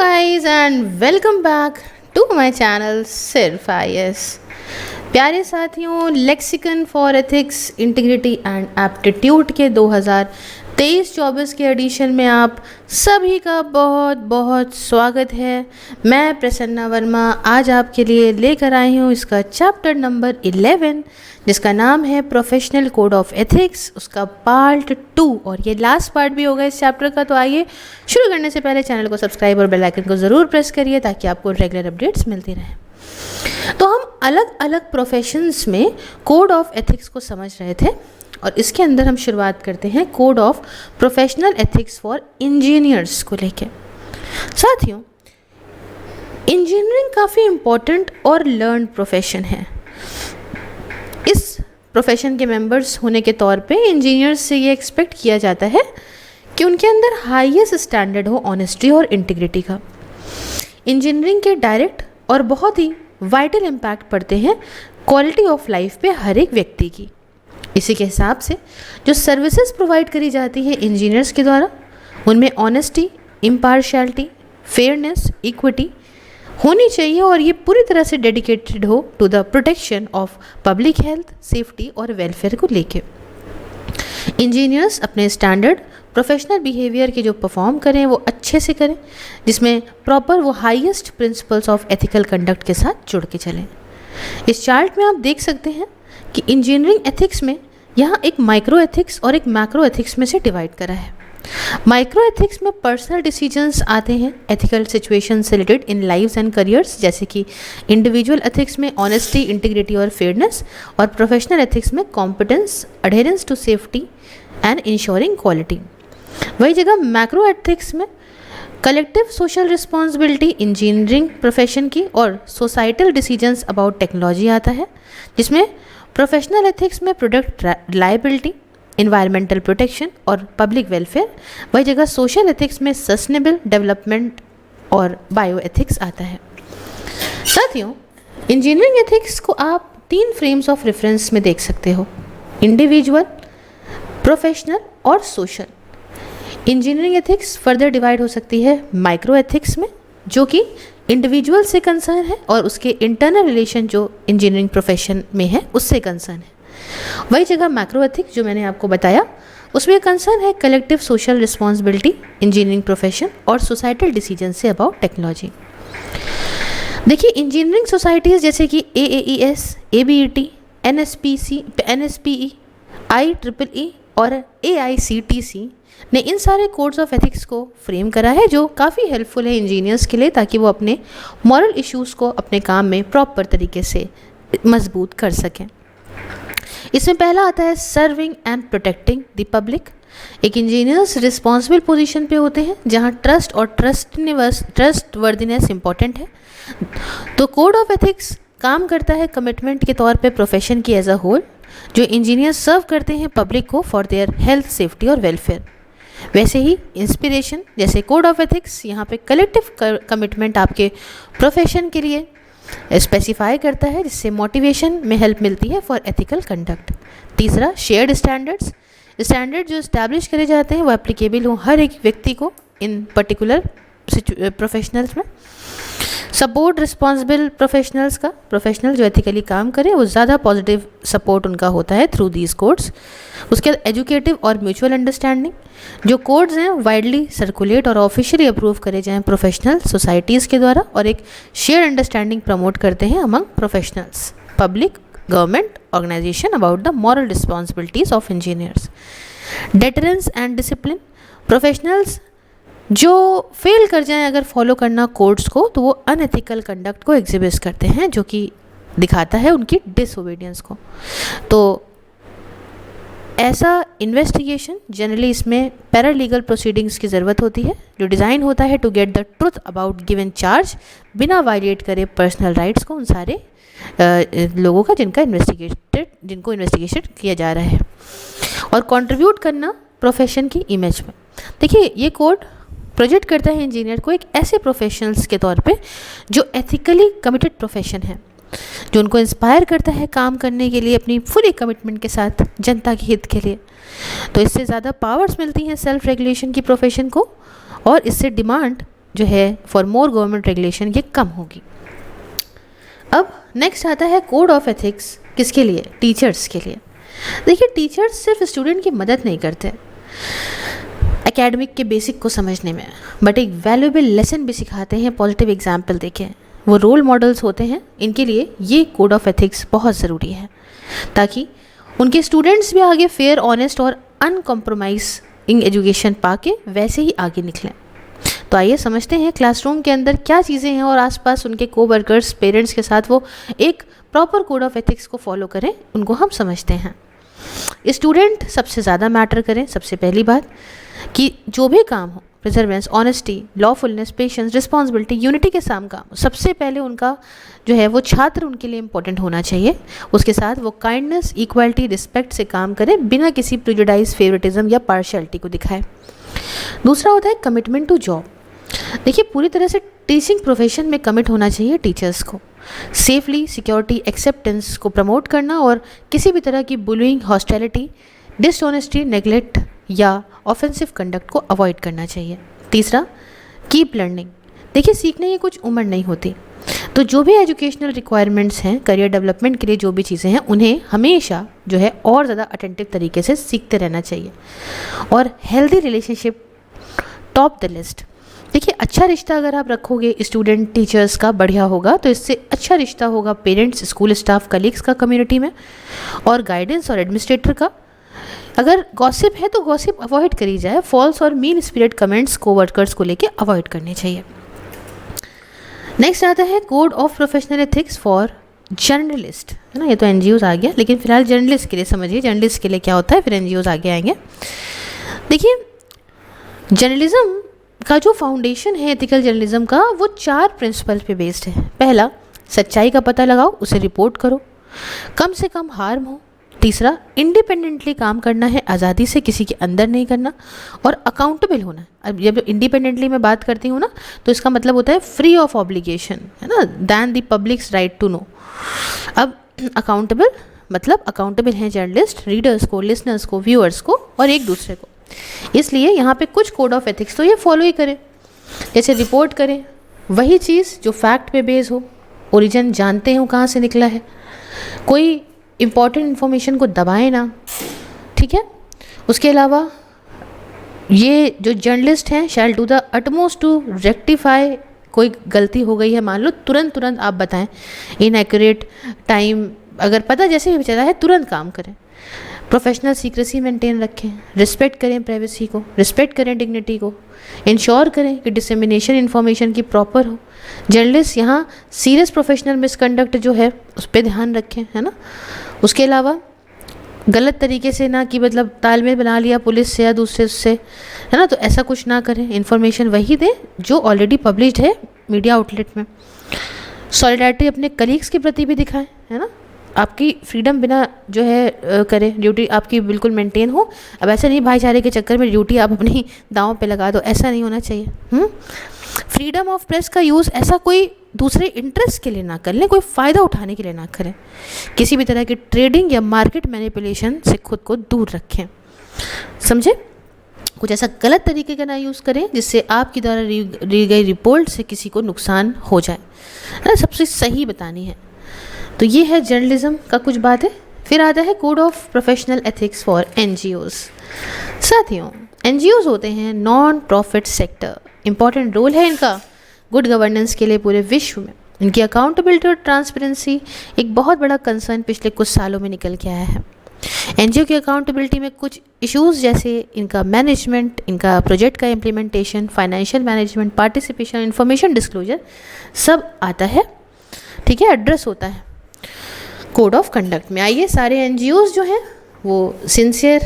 guys and welcome back to my channel SIRF IS। प्यारे साथियों, lexicon for ethics, integrity and aptitude के 2023-24 के addition में आप सभी का बहुत बहुत स्वागत है। मैं प्रसन्ना वर्मा आज आपके लिए लेकर आई हूँ इसका चैप्टर नंबर 11 जिसका नाम है प्रोफेशनल कोड ऑफ एथिक्स, उसका पार्ट 2 और ये लास्ट पार्ट भी होगा इस चैप्टर का। तो आइए शुरू करने से पहले चैनल को सब्सक्राइब और बेल आइकन को ज़रूर प्रेस करिए ताकि आपको रेगुलर अपडेट्स मिलती रहें। तो हम अलग अलग प्रोफेशंस में कोड ऑफ एथिक्स को समझ रहे थे और इसके अंदर हम शुरुआत करते हैं code of professional ethics for engineers को लेके। साथियों, इंजीनियरिंग काफ़ी इम्पोर्टेंट और लर्न प्रोफेशन है। इस प्रोफेशन के मेंबर्स होने के तौर पे इंजीनियर्स से ये एक्सपेक्ट किया जाता है कि उनके अंदर हाईएस्ट स्टैंडर्ड हो ऑनेस्टी और इंटीग्रिटी का। इंजीनियरिंग के डायरेक्ट और बहुत ही वाइटल इम्पैक्ट पड़ते हैं क्वालिटी ऑफ लाइफ पे हर एक व्यक्ति की। इसी के हिसाब से जो सर्विसेज प्रोवाइड करी जाती हैं इंजीनियर्स के द्वारा उनमें ऑनेस्टी, इम्पार्शियलिटी, फेयरनेस, इक्विटी होनी चाहिए और ये पूरी तरह से डेडिकेटेड हो to the protection of public health, safety और वेलफेयर को लेके। इंजीनियर्स अपने स्टैंडर्ड प्रोफेशनल बिहेवियर के जो परफॉर्म करें वो अच्छे से करें, जिसमें प्रॉपर वो highest principles of ethical conduct के साथ जुड़ के चलें। इस चार्ट में आप देख सकते हैं कि इंजीनियरिंग एथिक्स में यहाँ एक माइक्रो एथिक्स और एक मैक्रो एथिक्स में से डिवाइड करा है। माइक्रो एथिक्स में पर्सनल डिसीजंस आते हैं एथिकल सिचुएशन से related in lives and careers, जैसे कि इंडिविजुअल एथिक्स में ऑनेस्टी, इंटीग्रिटी और फेयरनेस, और प्रोफेशनल एथिक्स में competence, adherence to safety and ensuring quality. वही जगह मैक्रो एथिक्स में collective social responsibility engineering profession की और सोसाइटल डिसीजंस अबाउट टेक्नोलॉजी आता है, जिसमें प्रोफेशनल एथिक्स में प्रोडक्ट रिलायबिलिटी, इन्वायरमेंटल प्रोटेक्शन और पब्लिक वेलफेयर। वही जगह सोशल एथिक्स में सस्टेनेबल डेवलपमेंट और बायो एथिक्स आता है। साथियों, इंजीनियरिंग एथिक्स को आप 3 फ्रेम्स ऑफ रेफरेंस में देख सकते हो: इंडिविजुअल, प्रोफेशनल और social. Engineering ethics further divide हो सकती है माइक्रो एथिक्स में, जो कि इंडिविजुअल से कंसर्न है और उसके इंटरनल रिलेशन जो इंजीनियरिंग प्रोफेशन में है उससे कंसर्न है। वही जगह मैक्रो एथिक्स जो मैंने आपको बताया उसमें कंसर्न है collective social responsibility engineering profession और सोसाइटल डिसीजन से अबाउट टेक्नोलॉजी। देखिए, इंजीनियरिंग सोसाइटीज़ जैसे कि AAES, ABET, NSPE, IEEE और AICTC ने इन सारे कोड्स ऑफ एथिक्स को फ्रेम करा है, जो काफ़ी हेल्पफुल है इंजीनियर्स के लिए ताकि वो अपने मॉरल इश्यूज़ को अपने काम में प्रॉपर तरीके से मजबूत कर सकें। इसमें पहला आता है serving and protecting the public. एक इंजीनियर्स रिस्पॉन्सिबल पोजीशन पे होते हैं जहां ट्रस्ट और ट्रस्टवर्दिनेस इंपॉर्टेंट है। तो कोड ऑफ एथिक्स काम करता है कमिटमेंट के तौर पे प्रोफेशन की एज अ होल, जो इंजीनियर्स सर्व करते हैं पब्लिक को फॉर देयर हेल्थ, सेफ्टी और वेलफेयर। वैसे ही इंस्पिरेशन जैसे कोड ऑफ एथिक्स यहाँ पे कलेक्टिव कमिटमेंट आपके प्रोफेशन के लिए स्पेसिफाई करता है, जिससे मोटिवेशन में हेल्प मिलती है फॉर एथिकल कंडक्ट। तीसरा, शेयर्ड स्टैंडर्ड्स। स्टैंडर्ड जो इस्टेब्लिश करे जाते हैं वो एप्लीकेबल हो हर एक व्यक्ति को इन पर्टिकुलर प्रोफेशनल्स में। सपोर्ट रिस्पॉन्सिबल प्रोफेशनल्स का, प्रोफेशनल जो एथिकली काम करे वो ज़्यादा पॉजिटिव सपोर्ट उनका होता है थ्रू दीज कोड्स। उसके बाद एजुकेटिव और म्यूचुअल अंडरस्टैंडिंग। जो कोड्स हैं वाइडली सर्कुलेट और ऑफिशियली अप्रूव करे जाएं प्रोफेशनल सोसाइटीज़ के द्वारा और एक शेयर अंडरस्टैंडिंग प्रमोट करते हैं among professionals, public, government organisation about the moral responsibilities of engineers. Deterrence and discipline. Professionals जो फेल कर जाएं अगर फॉलो करना कोड्स को तो वो अनएथिकल कंडक्ट को एग्जिबिट करते हैं, जो कि दिखाता है उनकी डिसओबीडियंस को। तो ऐसा इन्वेस्टिगेशन जनरली इसमें पैरालीगल प्रोसीडिंग्स की ज़रूरत होती है, जो डिज़ाइन होता है to get the truth about given charge बिना वायलेट करे पर्सनल राइट्स को उन सारे लोगों का जिनको इन्वेस्टिगेशन किया जा रहा है, और कंट्रीब्यूट करना प्रोफेशन की इमेज में। देखिए, ये कोड प्रोजेक्ट करता है इंजीनियर को एक ऐसे प्रोफेशनल्स के तौर पे जो एथिकली कमिटेड प्रोफेशन है, जो उनको इंस्पायर करता है काम करने के लिए अपनी फुली कमिटमेंट के साथ जनता के हित के लिए। तो इससे ज़्यादा पावर्स मिलती हैं सेल्फ रेगुलेशन की प्रोफेशन को, और इससे डिमांड जो है फॉर मोर गवर्नमेंट रेगुलेशन ये कम होगी। अब नेक्स्ट आता है कोड ऑफ एथिक्स, किसके लिए? टीचर्स के लिए। देखिए, टीचर्स सिर्फ स्टूडेंट की मदद नहीं करते एकेडमिक के बेसिक को समझने में, बट एक वैल्यूएबल लेसन भी सिखाते हैं। पॉजिटिव एग्जाम्पल देखें, वो रोल मॉडल्स होते हैं। इनके लिए ये कोड ऑफ एथिक्स बहुत ज़रूरी है ताकि उनके स्टूडेंट्स भी आगे फेयर, ऑनेस्ट और अनकॉम्प्रोमाइजिंग एजुकेशन पाके वैसे ही आगे निकलें। तो आइए समझते हैं क्लासरूम के अंदर क्या चीज़ें हैं और आसपास उनके कोवर्कर्स, पेरेंट्स के साथ वो एक प्रॉपर कोड ऑफ एथिक्स को फॉलो करें, उनको हम समझते हैं। स्टूडेंट सबसे ज़्यादा मैटर करें। सबसे पहली बात कि जो भी काम हो, preservance, honesty, lawfulness, patience, responsibility, unity के साथ काम, सबसे पहले उनका जो है वो छात्र उनके लिए इम्पोर्टेंट होना चाहिए। उसके साथ वो काइंडनेस, इक्वालिटी, रिस्पेक्ट से काम करें बिना किसी प्रेजुडाइज, फेवरेटिज्म या पार्शियलिटी को दिखाए। दूसरा होता है कमिटमेंट टू जॉब। देखिए, पूरी तरह से टीचिंग प्रोफेशन में कमिट होना चाहिए टीचर्स को। सेफली, सिक्योरिटी, एक्सेप्टेंस को प्रमोट करना और किसी भी तरह की बुलिंग, हॉस्टिलिटी, डिसऑनेस्टी, नेग्लेक्ट या ऑफेंसिव कंडक्ट को अवॉइड करना चाहिए। तीसरा, कीप लर्निंग। देखिए, सीखने की कुछ उम्र नहीं होती, तो जो भी एजुकेशनल रिक्वायरमेंट्स हैं, करियर डेवलपमेंट के लिए जो भी चीज़ें हैं, उन्हें हमेशा जो है और ज़्यादा अटेंटिव तरीके से सीखते रहना चाहिए। और healthy relationship top the list. देखिए, अच्छा रिश्ता अगर आप रखोगे स्टूडेंट टीचर्स का, बढ़िया होगा, तो इससे अच्छा रिश्ता होगा पेरेंट्स, स्कूल स्टाफ, कलीग्स का कम्युनिटी में, और गाइडेंस और एडमिनिस्ट्रेटर का। अगर गॉसिप है तो गॉसिप अवॉइड करी जाए। फॉल्स और मीन स्पिरिट कमेंट्स कोवर्कर्स को लेके अवॉइड करने चाहिए। नेक्स्ट आता है code of professional ethics for journalist, है ना। ये तो एनजीओज आ गया, लेकिन फिलहाल जर्नलिस्ट के लिए समझिए, जर्नलिस्ट के लिए क्या होता है, फिर एनजीओज आगे आएंगे। देखिए, जर्नलिज्म का जो फाउंडेशन है एथिकल जर्नलिज्म का, वो 4 प्रिंसिपल पे बेस्ड है। पहला, सच्चाई का पता लगाओ, उसे रिपोर्ट करो, कम से कम हार्म हो। तीसरा, इंडिपेंडेंटली काम करना है, आज़ादी से, किसी के अंदर नहीं करना, और अकाउंटेबल होना है। अब जब इंडिपेंडेंटली मैं बात करती हूँ ना, तो इसका मतलब होता है फ्री ऑफ ऑब्लिगेशन, है ना, than the public's right to know. अब अकाउंटेबल मतलब अकाउंटेबल हैं जर्नलिस्ट रीडर्स को, लिसनर्स को, व्यूअर्स को और एक दूसरे को। इसलिए यहाँ पे कुछ कोड ऑफ एथिक्स तो ये फॉलो ही करें। जैसे रिपोर्ट करें वही चीज़ जो फैक्ट पे बेस हो, ओरिजिन जानते हो कहाँ से निकला है, कोई इम्पॉर्टेंट इन्फॉर्मेशन को दबाएं ना, ठीक है। उसके अलावा ये जो जर्नलिस्ट हैं shall do the utmost to rectify, कोई गलती हो गई है मान लो, तुरंत आप बताएं। इनएक्यूरेट टाइम अगर पता जैसे भी चला है, तुरंत काम करें। प्रोफेशनल सीक्रेसी मेंटेन रखें, रिस्पेक्ट करें प्राइवेसी को, रिस्पेक्ट करें डिग्निटी को, इंश्योर करें कि डिसेमिनेशन इन्फॉर्मेशन की प्रॉपर हो। जर्नलिस्ट यहाँ सीरियस प्रोफेशनल मिसकंडक्ट जो है उस पर ध्यान रखें, है ना। उसके अलावा गलत तरीके से ना कि मतलब तालमेल बना लिया पुलिस से या दूसरे उससे, है ना, तो ऐसा कुछ ना करें। इन्फॉर्मेशन वही दें जो ऑलरेडी पब्लिश्ड है मीडिया आउटलेट में। सॉलिडारिटी अपने कलीग्स के प्रति भी दिखाएं, है ना। आपकी फ्रीडम बिना जो है करें, ड्यूटी आपकी बिल्कुल मेंटेन हो। अब ऐसा नहीं भाईचारे के चक्कर में ड्यूटी आप अपनी दांव पे लगा दो, ऐसा नहीं होना चाहिए। फ्रीडम ऑफ प्रेस का यूज़ ऐसा कोई दूसरे इंटरेस्ट के लिए ना कर लें, कोई फ़ायदा उठाने के लिए ना करें। किसी भी तरह की ट्रेडिंग या मार्केट मैनिपुलेशन से खुद को दूर रखें, समझे। कुछ ऐसा गलत तरीके का ना यूज़ करें जिससे आपकी द्वारा दी गई रिपोर्ट से किसी को नुकसान हो जाए, ना, सबसे सही बतानी है। तो ये है जर्नलिज्म का कुछ बात है। फिर आता है code of professional ethics for NGOs. साथियों, एनजीओज होते हैं non profit sector, important role है इनका गुड गवर्नेंस के लिए पूरे विश्व में। इनकी अकाउंटेबिलिटी और ट्रांसपेरेंसी एक बहुत बड़ा कंसर्न पिछले कुछ सालों में निकल के आया है। एनजीओ की अकाउंटेबिलिटी में कुछ इश्यूज जैसे इनका मैनेजमेंट, इनका प्रोजेक्ट का implementation, financial management, participation, information disclosure सब आता है, ठीक है, एड्रेस होता है कोड ऑफ कंडक्ट में। आइए, सारे एनजीओज जो हैं वो सिंसियर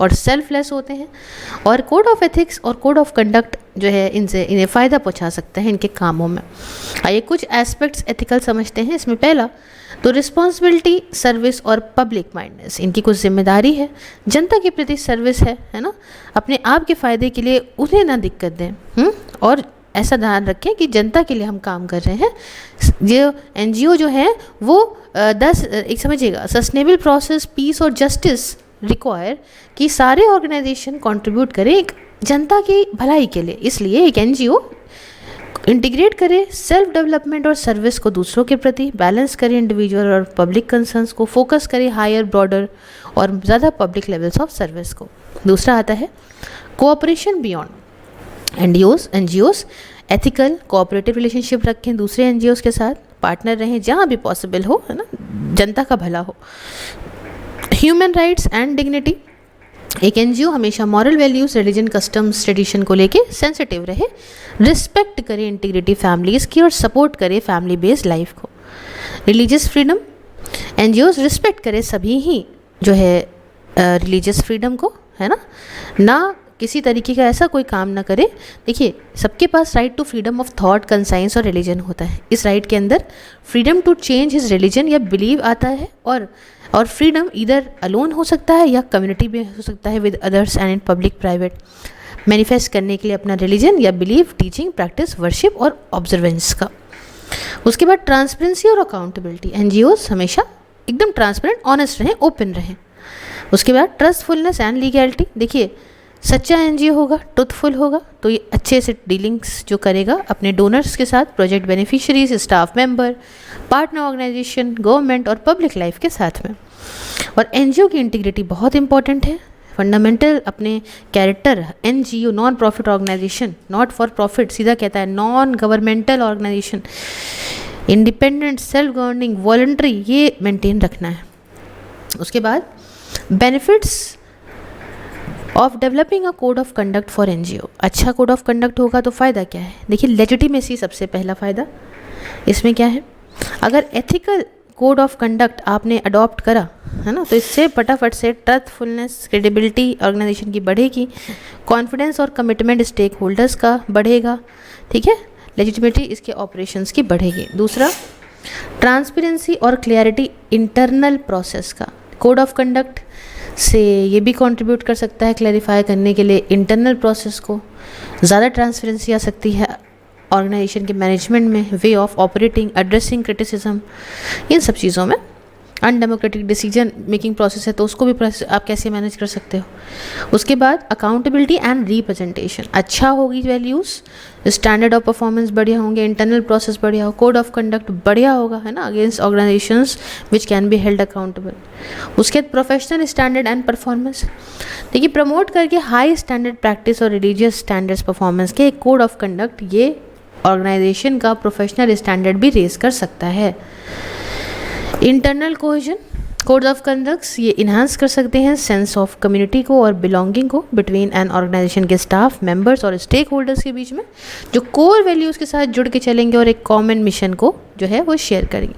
और सेल्फलेस होते हैं, और कोड ऑफ एथिक्स और कोड ऑफ कंडक्ट जो है इन्हें फ़ायदा पहुंचा सकते हैं इनके कामों में। आइए कुछ एस्पेक्ट्स एथिकल समझते हैं। इसमें पहला तो रिस्पॉन्सिबिलिटी, सर्विस और पब्लिक माइंडनेस। इनकी कुछ जिम्मेदारी है, जनता के प्रति सर्विस है ना, अपने आप के फ़ायदे के लिए उन्हें ना दिक्कत दें, और ऐसा ध्यान रखें कि जनता के लिए हम काम कर रहे हैं। जो एनजीओ जो है वो एक समझिएगा सस्टेनेबल प्रोसेस, पीस और जस्टिस रिक्वायर कि सारे ऑर्गेनाइजेशन कंट्रीब्यूट करें एक जनता की भलाई के लिए। इसलिए एक एनजीओ इंटीग्रेट करे सेल्फ डेवलपमेंट और सर्विस को दूसरों के प्रति, बैलेंस करे इंडिविजुअल और पब्लिक कंसर्न्स को, फोकस करे हायर ब्रॉडर और ज़्यादा पब्लिक लेवल्स ऑफ सर्विस को। दूसरा आता है cooperation beyond. NGOs ethical cooperative relationship रखें दूसरे एनजीओस के साथ, पार्टनर रहें जहाँ भी पॉसिबल हो, है ना, जनता का भला हो। ह्यूमन राइट्स एंड डिग्निटी, एक एनजीओ हमेशा moral values, religion, customs, tradition को लेके सेंसिटिव रहे, रिस्पेक्ट करे इंटीग्रिटी फैमिलीज़ की और सपोर्ट करे फैमिली बेस्ड लाइफ को। रिलीजियस फ्रीडम, एनजीओज रिस्पेक्ट करे सभी ही जो है रिलीजियस फ्रीडम को, है ना किसी तरीके का ऐसा कोई काम ना करे। देखिए, सबके पास right to freedom of thought, conscience और रिलीजन होता है। इस राइट के अंदर freedom to change his religion या बिलीव आता है, और फ्रीडम इधर अलोन हो सकता है या कम्युनिटी में हो सकता है with others and in public private, manifest करने के लिए अपना रिलीजन या बिलीव, टीचिंग, प्रैक्टिस, वर्शिप और ऑब्जर्वेंस का। उसके बाद ट्रांसपेरेंसी और अकाउंटेबिलिटी, एनजीओज हमेशा एकदम ट्रांसपेरेंट, ऑनेस्ट रहें, ओपन रहें। उसके बाद ट्रस्टफुलनेस एंड लीगैलिटी, देखिए सच्चा एनजीओ होगा, ट्रुथफुल होगा, तो ये अच्छे से डीलिंग्स जो करेगा अपने डोनर्स के साथ, project beneficiaries, staff member, partner organisation, government और पब्लिक लाइफ के साथ में। और एनजीओ की इंटीग्रिटी बहुत इंपॉर्टेंट है, फंडामेंटल अपने character. NGO non profit organisation, not for profit सीधा कहता है, non governmental organisation, independent, self governing, voluntary, ये मेंटेन रखना है। उसके बाद benefits of developing a code of conduct for NGO, अच्छा कोड ऑफ कंडक्ट होगा तो फ़ायदा क्या है? देखिए, लेजिटिमेसी सबसे पहला फ़ायदा इसमें क्या है, अगर एथिकल कोड ऑफ कंडक्ट आपने अडॉप्ट करा, है ना, तो इससे फटाफट से ट्रस्टफुलनेस, क्रेडिबिलिटी ऑर्गेनाइजेशन की बढ़ेगी, कॉन्फिडेंस और कमिटमेंट स्टेक होल्डर्स का बढ़ेगा, ठीक है, लेजिटिमिटी इसके ऑपरेशंस की बढ़ेगी। दूसरा, ट्रांसपेरेंसी और क्लियरिटी इंटरनल प्रोसेस का, कोड ऑफ कंडक्ट से ये भी कंट्रीब्यूट कर सकता है क्लैरिफाई करने के लिए इंटरनल प्रोसेस को, ज़्यादा ट्रांसपेरेंसी आ सकती है ऑर्गेनाइजेशन के मैनेजमेंट में, way of operating, addressing criticism, इन सब चीज़ों में। अनडेमोक्रेटिक डिसीजन मेकिंग प्रोसेस है तो उसको भी आप कैसे मैनेज कर सकते हो। उसके बाद अकाउंटेबिलिटी एंड रिप्रेजेंटेशन, अच्छा होगी वैल्यूज़, स्टैंडर्ड ऑफ परफॉर्मेंस बढ़िया होंगे, इंटरनल प्रोसेस बढ़िया हो, कोड ऑफ कंडक्ट बढ़िया होगा, है ना, against organisations which can be held accountable. उसके बाद प्रोफेशनल स्टैंडर्ड एंड परफॉर्मेंस, देखिए प्रमोट करके हाई स्टैंडर्ड प्रैक्टिस और रिलीजियस स्टैंडर्ड्स परफॉर्मेंस के एक कोड ऑफ कंडक्ट, ये ऑर्गेनाइजेशन का प्रोफेशनल स्टैंडर्ड भी रेज कर सकता है। Internal cohesion, code of conducts ये इन्हांस कर सकते हैं सेंस ऑफ कम्युनिटी को और बिलोंगिंग को बिटवीन एन ऑर्गेनाइजेशन के स्टाफ मेंबर्स और स्टेक होल्डर्स के बीच में, जो कोर वैल्यूज़ के साथ जुड़ के चलेंगे और एक कॉमन मिशन को जो है वो शेयर करेंगे।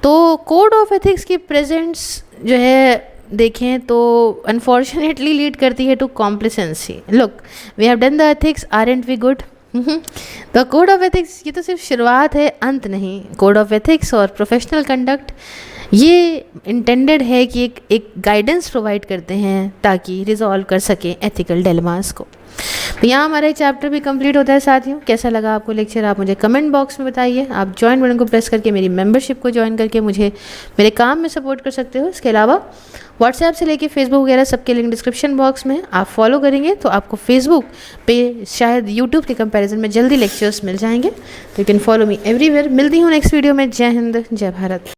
तो कोड ऑफ एथिक्स की प्रेजेंस जो है देखें तो अनफॉर्चुनेटली लीड करती है to complacency. Look, we have done the ethics, aren't we good? तो कोड ऑफ एथिक्स ये तो सिर्फ शुरुआत है, अंत नहीं। कोड ऑफ एथिक्स और प्रोफेशनल कंडक्ट ये इंटेंडेड है कि एक गाइडेंस प्रोवाइड करते हैं ताकि रिजॉल्व कर सकें एथिकल डिलेमास को। तो यहाँ हमारा चैप्टर भी कंप्लीट होता है साथियों। कैसा लगा आपको लेक्चर, आप मुझे कमेंट बॉक्स में बताइए। आप ज्वाइन बटन को प्रेस करके मेरी मेंबरशिप को ज्वाइन करके मुझे मेरे काम में सपोर्ट कर सकते हो। इसके अलावा व्हाट्सएप से लेके फेसबुक वगैरह सबके लिंक डिस्क्रिप्शन बॉक्स में, आप फॉलो करेंगे तो आपको फेसबुक पे शायद यूट्यूब के कंपैरिजन में जल्दी लेक्चर्स मिल जाएंगे। तो you can follow me everywhere. मिलती हूँ नेक्स्ट वीडियो में। जय हिंद, जय भारत।